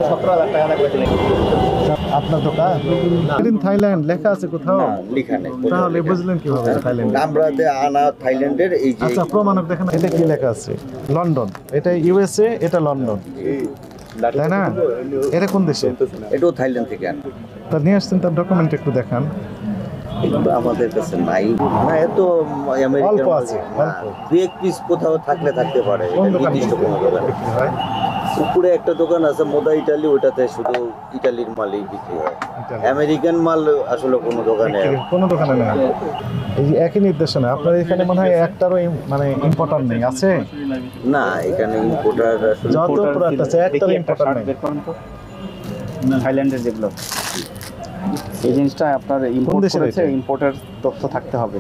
17,000 টাকা লাগবে। আপনার দোকান মেড ইন থাইল্যান্ড লেখা আছে কোথাও? না, লেখা নেই। তাহলে বুঝলেন কিভাবে থাইল্যান্ড? আমরা যে আনা থাইল্যান্ডের এই যে আচ্ছা, প্রমাণক দেখেন, এটা কি লেখা আছে? লন্ডন। এটা ইউএসএ, এটা লন্ডন, তাই না? এটা কোন দেশে? এটাও থাইল্যান্ড থেকে আনা। তা নিয়ে আসছেন, তার ডকুমেন্ট একটু দেখান। এগুলো আমাদের কাছে নাই না, এত অল্প আছে, অল্প। দুই এক পিস কোথাও থাকলে থাকতে পারে। কোন এটা দোকানে নির্দিষ্ট কোনো দোকানে বিক্রি হয়? উপরে একটা দোকান আছে মোদা ইটালি, ওটাতে শুধু ইটালির মালই বিক্রি হয়। ইটালি। আমেরিকান মাল আসলে কোনো দোকানে কোনো দোকানে নেই। এই যে একই নির্দেশনা আপনার এখানে মনে হয় একটারও মানে ইম্পর্টেন্ট নেই, আছে? না, এখানে ইম্পোর্টার যত প্রোডাক্ট আছে একটারও ইম্পর্টেন্ট নেই। থাইল্যান্ডের যেগুলো এই জিনিসটা আপনার ইম্পোর্ট দেশের করেছে, এটা? ইম্পোর্টের তথ্য থাকতে হবে।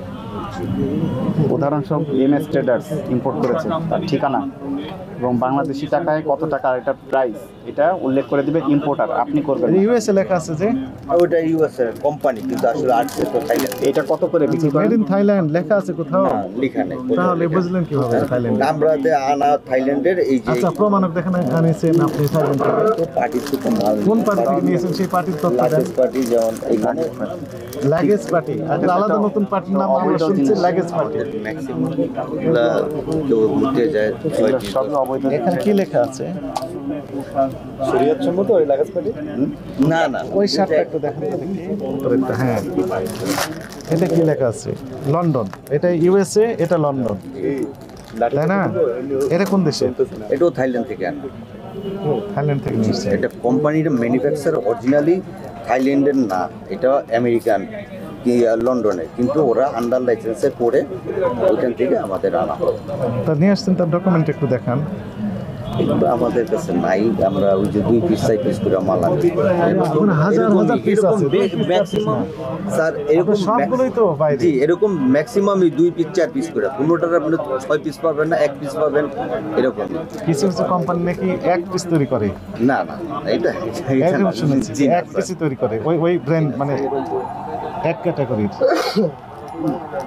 উদাহরণস্বরূপ এমএস ট্রেডার্স ইম্পোর্ট করেছে, তার ঠিকানা এবং বাংলাদেশি টাকায় কত টাকা এটা প্রাইস, এটা উল্লেখ করে দিবে ইম্পোর্টার, আপনি করবেন না। ইউএসএ লেখা আছে যে ওটা ইউএস এর কোম্পানি, কিন্তু আসলে আসছে তো থাইল্যান্ড। এটা কত করে বিক্রি মেড করেন? ইন থাইল্যান্ড লেখা আছে কোথাও? না, লেখা নেই। তাহলে বুঝলেন কিভাবে থাইল্যান্ড? আমরা যে আনা থাইল্যান্ডের এই যে আচ্ছা, প্রমাণক দেখেন, আনিয়েছেন আপনি থাইল্যান্ড থেকে। পার্টির থেকে মাল কোন পার্টি থেকে নিয়েছেন সেই পার্টির তথ্য দেন। লাগেজ পার্টি, যেমন এখানে লাগেজ পার্টি, একটা আলাদা নতুন পার্টির নাম আমরা শুনছি, লাগেজ পার্টি। ম্যাক্সিমাম কেউ ঘুরতে যায় সব অবৈধ। এখানে কি লেখা আছে? শরীয়ত সম্মত ওই লাগেজ পার্টি? না না, ওই শার্টটা একটু দেখেন তো দেখি। উপরেরটা, হ্যাঁ। এটা কি লেখা আছে? লন্ডন। এটা ইউএসএ, এটা লন্ডন, তাই না? এটা কোন দেশে? এটাও থাইল্যান্ড থেকে আনা। থাইল্যান্ড থেকে নিয়েছে। এটা কোম্পানির ম্যানুফ্যাকচার অরিজিনালি থাইল্যান্ডের না, এটা আমেরিকান লন্ডনে, কিন্তু ওরা আন্ডার লাইসেন্সে করে ওইখান থেকে আমাদের আনা হয়। তা নিয়ে আসছেন, তার ডকুমেন্ট একটু দেখান। এগুলো আমাদের কাছে নাই। আমরা ওই যে 2 পিস 4 পিস করে মাল আনি। এখন হাজার হাজার পিস আছে। ম্যাক্সিমাম স্যার এরকম সবগুলোই তো বাইরে। জি, এরকম ম্যাক্সিমামই 2 পিস 4 পিস করে। কোনোটার আপনি 6 পিস পাবেন না, 1 পিস পাবেন, এরকম। কিছু কিছু কোম্পানি নাকি এক পিস তৈরি করে। না না, এটা একদম শুনেছি, জি না, এক পিসই তৈরি করে, ওই ব্র্যান্ড, মানে এক ক্যাটাগরির।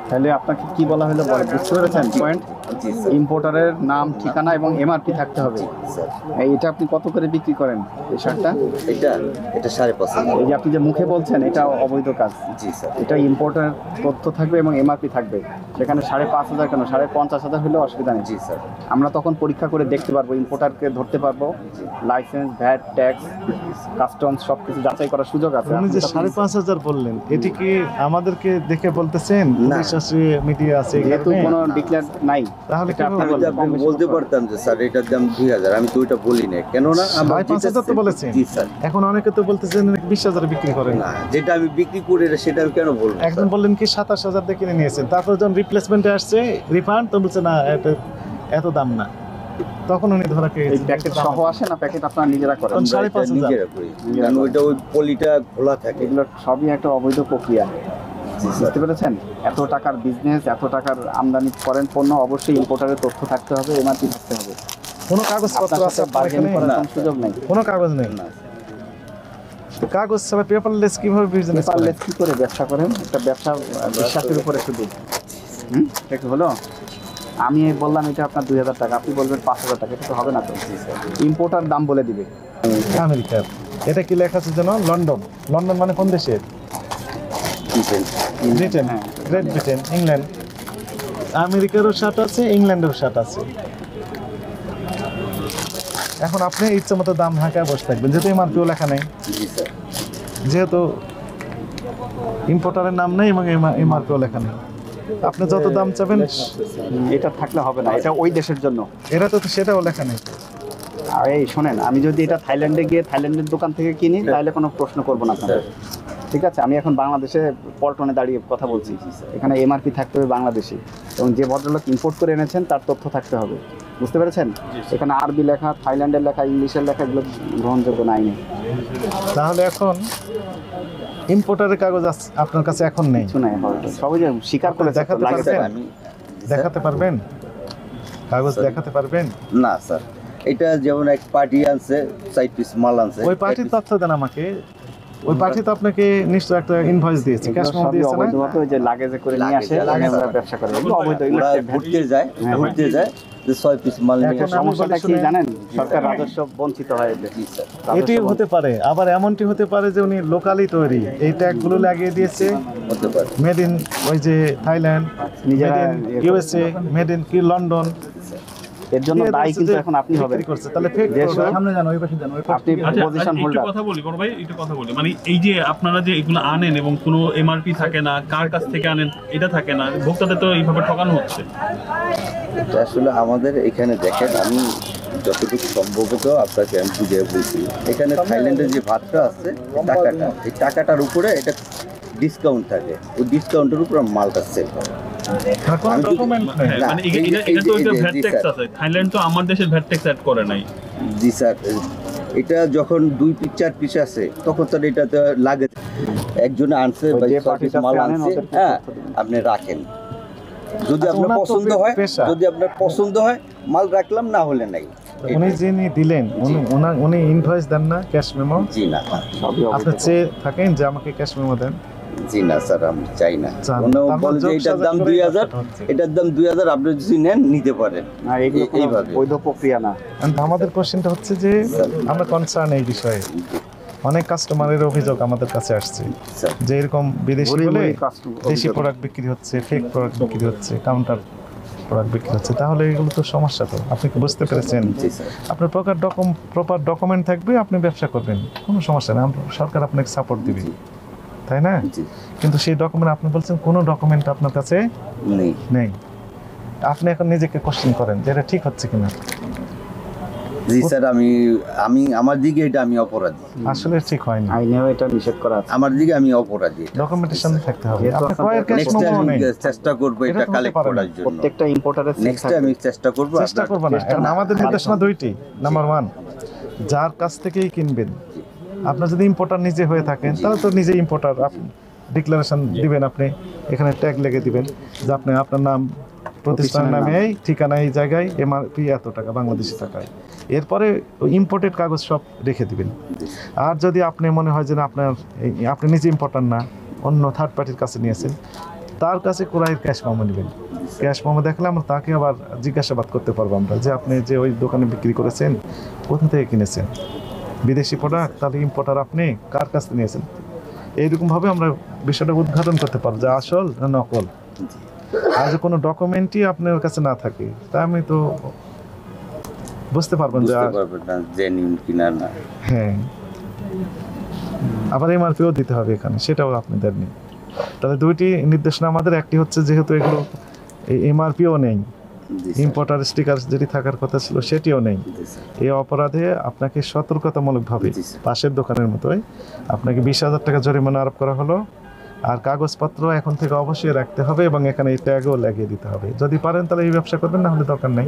তাহলে আপনাকে কি বলা হলো বুঝতে পেরেছেন পয়েন্ট? জি স্যার। ইম্পোর্টারের নাম, ঠিকানা এবং এমআরপি থাকতে হবে। স্যার এটা আপনি কত করে বিক্রি করেন এই শার্টটা? এটা 5,500। এই যে আপনি যে মুখে বলছেন এটা অবৈধ কাজ। জি স্যার। এটা ইম্পোর্টার তথ্য থাকবে এবং এমআরপি থাকবে, সেখানে 5,500 কেন 50,000 হলেও অসুবিধা নেই। জি স্যার। আমরা তখন পরীক্ষা করে দেখতে পারবো, ইম্পোর্টারকে ধরতে পারবো, লাইসেন্স, ভ্যাট, ট্যাক্স, কাস্টমস সব কিছু যাচাই করার সুযোগ আছে। আপনি যে 5,500 বললেন, এটি কি আমাদেরকে দেখে বলতেছেন? না। পুলিশ আছে, মিডিয়া আছে, যেহেতু এখানে? কোনো ডিক্লেয়ার নাই, তাহলে এটা কিভাবে আপনি বলবেন? আমি আপনাকে বলতে পারতাম যে স্যার এটার দাম 2,000, আমি তো ওইটা বলি না, কেননা আমার 5,500 তো বলেছেন। জি স্যার। এখন অনেকে তো বলতেছেন 20,000 বিক্রি করেন। না, যেটা আমি বিক্রি করে সেটা আমি কেন বলবো? একজন বললেন কি 27,000 দিয়ে কিনে নিয়েছেন, তারপর যখন রিপ্লেসমেন্টে আসছে রিফান্ড, তো বলছে না, এত দাম না, তখন উনি ধরা খেয়ে এই প্যাকেট সহ আসে না, প্যাকেট আপনারা নিজেরা করেন? তখন আমরা এটা 5,500 নিজেরা করি, কারণ ওইটা ওই পলিটা খোলা থাকে। এগুলো সবই একটা অবৈধ প্রক্রিয়া, জি স্যার। বুঝতে পেরেছেন? এত টাকার বিজনেস, এত টাকার আমদানি করেন পণ্য, অবশ্যই ইম্পোর্টারের তথ্য থাকতে হবে, এমআরপি থাকতে হবে। কোনো কাগজপত্র আপনার আছে সাথে আপনার বার্গেনিং এখানে? করার কোনো সুযোগ নেই। কোনো কাগজ নেই। না, কাগজ ছাড়া পেপারলেস কিভাবে বিজনেস করেন? পেপারলেস কি করে ব্যবসা করেন? একটা ব্যবসা বিশ্বাসের উপরে শুধু। এটা কি হলো? আমি বললাম এটা আপনার 2,000 টাকা, আপনি বলবেন 5,000 টাকা, এটা তো হবে না তো। ইম্পোর্টার দাম বলে দিবে। আমেরিকার। এটা কি লেখা আছে যেন? লন্ডন। লন্ডন মানে কোন দেশের? ব্রিটেন, হ্যাঁ। Great Britain, England. আমেরিকারও শার্ট আছে, ইংল্যান্ডেরও শার্ট আছে। এখন আপনি ইচ্ছে মতো দাম হাঁকায় বসে থাকবেন, যেহেতু এমআরপিও লেখা নেই, জি স্যার। যেহেতু ইম্পোর্টারের নাম নেই এবং এমআরপিও লেখা নেই, আপনি যত দাম চাবেন। এটা থাকলে হবে না, এটা ওই দেশের জন্য। এটা তো সেটাও লেখা নেই। আর এই শোনেন, আমি যদি এটা থাইল্যান্ডে গিয়ে থাইল্যান্ডের দোকান থেকে কিনি, তাহলে কোনো প্রশ্ন করবো না আপনাদের, ঠিক আছে? আমি এখন বাংলাদেশে পল্টনে দাঁড়িয়ে কথা বলছি, এখানে এমআরপি থাকতে হবে বাংলাদেশি, এবং যে ভদ্রলোক ইম্পোর্ট করে এনেছেন তার তথ্য থাকতে হবে, বুঝতে পেরেছেন? এখানে আরবি লেখা, থাইল্যান্ডের লেখা, ইংলিশের লেখা, এগুলো গ্রহণযোগ্য না আইনে। তাহলে এখন ইম্পোর্টারের কাগজ আপনার কাছে এখন নেই? কিছু নাই, সবাই যে স্বীকার করে দেখাতে লাগে পারবেন? আমি দেখাতে পারবেন? কাগজ স্যার। দেখাতে পারবেন? না স্যার, এটা যেমন এক পার্টি আনছে 4 পিস মাল আনছে। ওই পার্টির তথ্য দেন আমাকে। ওই পার্টি তো আপনাকে নিশ্চয় একটা ইনভয়েস দিয়েছে, ক্যাশ মেমো দিয়েছে না? অবৈধভাবে ওই যে লাগেজে করে নিয়ে আসে, লাগেজ, ওরা ব্যবসা করে, এগুলো অবৈধ। এগুলো ওরা ঘুরতে যায়, যে 6 পিস মাল নিয়ে এখন আসে। সমস্যাটা কি জানেন? সরকার রাজস্ব বঞ্চিত হয় এতে। জি স্যার। এটি হতে পারে, আবার এমনটি হতে পারে যে উনি লোকালি তৈরি এই ট্যাগগুলো লাগিয়ে দিয়েছে হতে পারে। মেড ইন ওই যে থাইল্যান্ড, নিজেরা made in USA, made in কি লন্ডন, এর জন্য দায়ী কিন্তু এখন আপনি হবেন, বিক্রি করছে। তাহলে ফেক দেশ সামনে জানো ওই পাশে আপনি পজিশন একটু হোল্ডার। কথা বলি বড় ভাই, একটু কথা বলি। মানে এই যে আপনারা যে এগুলো আনেন এবং কোনো এমআরপি থাকে না, কার কাছ থেকে আনেন এটা থাকে না, ভোক্তাদের তো এইভাবে ঠকানো হচ্ছে। এটা আসলে আমাদের এখানে দেখেন, আমি যতটুকু সম্ভবত আপনাকে আমি বুঝিয়ে বলছি, এখানে থাইল্যান্ডের যে ভাতটা আছে টাকাটা, এই টাকাটার উপরে এটা ডিসকাউন্ট থাকে, ওই ডিসকাউন্টের উপর মালটা সেল করে। আমি যদি- হ্যাঁ, না, মানে এই যে- এটা তো এই যে- ভ্যাট জি ট্যাক্স স্যার। আছে। থাইল্যান্ড তো আমার দেশের ভ্যাট ট্যাক্স অ্যাড করে নাই। জি স্যার, এটা যখন 2 পিস 4 পিস আছে তখন তো এটাতে লাগে, একজনে আনছে ওই বা যে 6 party পিস টা মাল আনেন আনছে, ওদেরকে হ্যাঁ তথ্য দিবেন। আপনি রাখেন, যদি আচ্ছা, আপনার ওনার তো পছন্দ হয়, পেশা। যদি আপনার পছন্দ হয় মাল রাখলাম, না হলে নাই। উনি যিনি দিলেন উনি ইনভয়েস দেন না, ক্যাশ মেমো? জি না, সবই আপনি অবৈধ। চেয়ে থাকেন যে আমাকে ক্যাশ মেমো দেন? জি না স্যার, আমি চাই না। চান। কোনো তারপর বলে যে যোগ এটার সাজা দাম করে 2000, হচ্ছে। এটার দাম 2000, আপনি যদি নেন নিতে পারেন। না, এগুলো কোনো এইভাবে। বৈধ প্রক্রিয়া না। And আমাদের কোশ্চেনটা হচ্ছে যে আমরা কনসার্ন এই বিষয়ে, অনেক কাস্টমারের অভিযোগ আমাদের কাছে আসছে স্যার, যে এরকম বিদেশি ভুরি বলে ভুরি customer দেশি অভিযোগ। প্রোডাক্ট বিক্রি হচ্ছে, ফেক প্রোডাক্ট বিক্রি হচ্ছে, কাউন্টার প্রোডাক্ট বিক্রি হচ্ছে, তাহলে এগুলো তো সমস্যা। তো আপনি কি বুঝতে পেরেছেন? জি স্যার। আপনার প্রপার ডকুমেন্ট থাকবে, আপনি ব্যবসা করবেন, কোনো সমস্যা নেই, সরকার আপনাকে সাপোর্ট দিবে, তাই না? জি, কিন্তু সেই ডকুমেন্ট আপনি বলছেন কোনো ডকুমেন্ট আপনার কাছে নেই। নেই। আপনি এখন নিজেকে কোশ্চেন করেন যে এটা ঠিক হচ্ছে কিনা। জি স্যার, আমি আমার দিকে এটা আমি অপরাধী, আসলে ঠিক হয়নি, আইনেও এটা নিষেধ করা আছে। আমার দিকে আমি অপরাধী। ডকুমেন্টেশন থাকতে হবে। যেহেতু আপনি আপনাদের কয়ের ক্যাশ নেক্সট মেমো টাইম নেই, চেষ্টা করবো এটা এটা তো হতে কালেক্ট পারে না। করার জন্য। প্রত্যেকটা ইম্পোর্টারের নেক্সট টাইম আমি চেষ্টা করবো। চেষ্টা আপনার- করবো না। এখন আমাদের নির্দেশনা দুইটি। নাম্বার 1, যার কাছ থেকেই কিনবেন, আপনার যদি ইম্পোর্টার নিজে হয়ে থাকেন তাহলে তো নিজে ইম্পোর্টার, আপনি ডিক্লারেশন দিবেন, আপনি এখানে ট্যাগ লিখে দিবেন যে আপনি আপনার নাম, প্রতিষ্ঠানের নামে এই, ঠিকানা এই জায়গায়, এমআরপি এত টাকা বাংলাদেশি টাকায়। এরপরে ইম্পোর্টেড কাগজ সব রেখে দিবেন। আর যদি আপনি মনে হয় যে না আপনি নিজে ইম্পোর্টার না, অন্য থার্ড পার্টির কাছে নিয়েছেন, তার কাছে ক্রয়ের ক্যাশ মেমো নেবেন। ক্যাশ মেমো দেখলে আমরা তাকে আবার জিজ্ঞাসাবাদ করতে পারবো আমরা যে আপনি যে ওই দোকানে বিক্রি করেছেন কোথা থেকে কিনেছেন, বিদেশি প্রোডাক্ট, তাহলে ইম্পোর্টার আপনি কার কাছ থেকে নিয়েছেন। এইরকমভাবে আমরা বিষয়টা উদ্ঘাটন করতে পারবো যে আসল না নকল। আর যে কোনো ডকুমেন্টই আপনার কাছে না থাকে তা আমি তো বুঝতে পারবেন যে বুঝতে পারবেন না জেনুইন কিনা না। হ্যাঁ, আবার এমআরপিও দিতে হবে এখানে, সেটাও আপনি দেননি। তাহলে দুইটি নির্দেশনা আমাদের, একটি হচ্ছে যেহেতু এগুলো এমআরপিও নেই, জি স্যার, ইম্পোর্টার স্টিকার যেটি থাকার কথা ছিল সেটিও নেই, জি স্যার। এই অপরাধে আপনাকে সতর্কতামূলকভাবে জি স্যার। পাশের দোকানের মতোই আপনাকে 20,000 টাকা জরিমানা আরোপ করা হলো। আর কাগজপত্র এখন থেকে অবশ্যই রাখতে হবে এবং এখানে এই ট্যাগও লাগিয়ে দিতে হবে। যদি পারেন তাহলে এই ব্যবসা করবেন, না হলে দরকার নেই।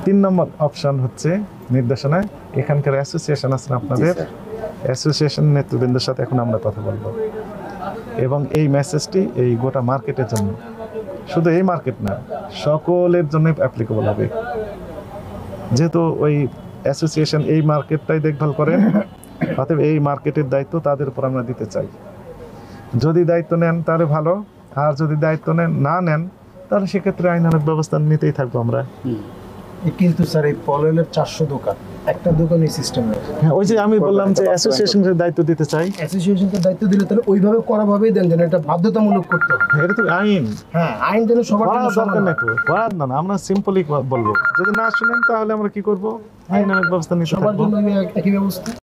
3 নম্বর অপশন হচ্ছে নির্দেশনায় এখানকার অ্যাসোসিয়েশন আছে না আপনাদের, জি স্যার। অ্যাসোসিয়েশন নেতৃবৃন্দের সাথে এখন আমরা কথা বলবো এবং এই মেসেজটি এই গোটা মার্কেটের জন্য, শুধু এই মার্কেট না, সকলের জন্য অ্যাপ্লিকেবল হবে। যেহেতু ওই অ্যাসোসিয়েশন এই মার্কেটটাই দেখভাল করেন, অতএব এই মার্কেটের দায়িত্ব তাদের উপর আমরা দিতে চাই। যদি দায়িত্ব নেন তাহলে ভালো, আর যদি দায়িত্ব না নেন তাহলে সেক্ষেত্রে আইনানুগ ব্যবস্থা নিতেই থাকবো আমরা। কিন্তু স্যার এই পলয়ের 400 দোকান, একটা দোকানের সিস্টেম নেই। হ্যাঁ, ওই যে আমি বললাম যে অ্যাসোসিয়েশনের দায়িত্ব দিতে চাই। অ্যাসোসিয়েশনকে দায়িত্ব দিলে তাহলে ওইভাবে করাভাবেই দেন, যেন এটা বাধ্যতামূলক করতে হবে। এটা তো আইন, হ্যাঁ, আইন যেন সবার জন্য করার সমান দরকার হয়। নেই তো, করার না, আমরা সিম্পলি বলবো। যদি না শুনেন তাহলে আমরা কি করবো, আইনানুগ ব্যবস্থা নিতে সবার থাকবো। জন্য একই ব্যবস্থা।